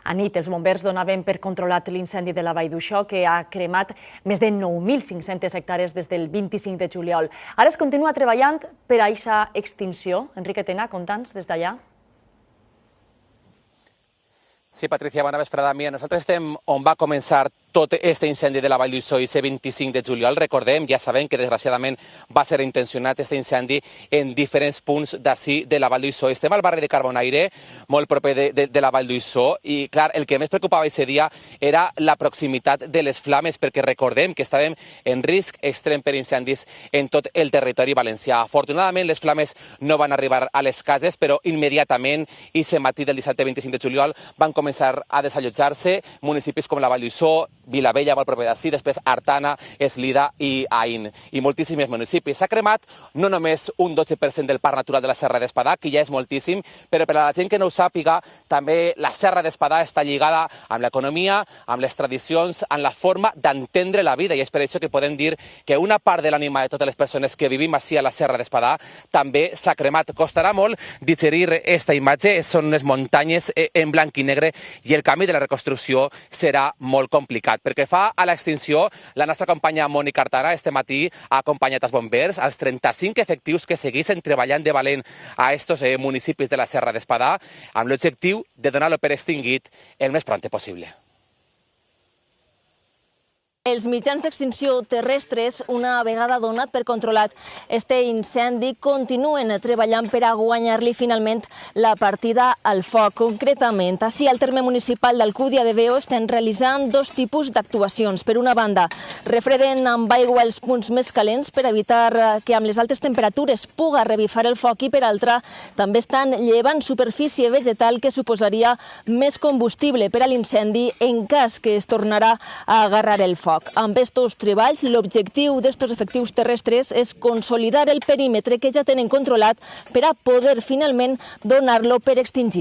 Anit, els bombers donaven per controlat l'incendi de la Vall d'Uixó, que ha cremat més de 9.500 hectàrees des del 25 de juliol. Ara es continua treballant per a aquesta extinció. Enrique Tena, conta'ns des d'allà. Sí, Patricia, bona vesprada. Mira, nosaltres estem on va començar tot aquest incendi de la Vall d'Uixó i 25 de juliol. Recordem, ja sabem que desgraciadament va ser intencionat aquest incendi en diferents punts d'ací de la Vall d'Uixó. Estem al barri de Carbonaire, molt proper de la Vall d'Uixó, i clar, el que més preocupava aquest dia era la proximitat de les flames, perquè recordem que estàvem en risc extrem per incendis en tot el territori valencià. Afortunadament, les flames no van arribar a les cases, però immediatament, i aquest matí del dissabte 25 de juliol, van començar a desallotjar-se municipis com la Vall d'Uixó, Vilavella, molt proper d'ací, després Artana, Eslida i Aín, i moltíssims municipis. S'ha cremat no només un 12% del parc natural de la Serra d'Espadà, que ja és moltíssim, però per a la gent que no ho sàpiga, també la Serra d'Espadà està lligada amb l'economia, amb les tradicions, amb la forma d'entendre la vida, i és per això que podem dir que una part de l'ànima de totes les persones que vivim ací a la Serra d'Espadà també s'ha cremat. Costarà molt digerir aquesta imatge, són unes muntanyes en blanc i negre, i el camí de la reconstrucció serà molt complicat. Perquè fa a l'extinció, la nostra companya Mònica Artana este matí ha acompanyat els bombers, als 35 efectius que segueixen treballant de valent a estos municipis de la Serra d'Espadà, amb l'objectiu de donar-lo per extingit el més prompte possible. Els mitjans d'extinció terrestres, una vegada donat per controlat este incendi, continuen treballant per a guanyar-li finalment la partida al foc. Concretament, així al terme municipal d'Alcúdia de Veo estan realitzant dos tipus d'actuacions. Per una banda, refreden amb aigua els punts més calents per evitar que amb les altes temperatures puga revifar el foc, i per altra, també estan llevant superfície vegetal que suposaria més combustible per a l'incendi en cas que es tornarà a agarrar el foc. Amb estos treballs, l'objectiu d'estos efectius terrestres és consolidar el perímetre que ja tenen controlat per a poder finalment donar-lo per extingit.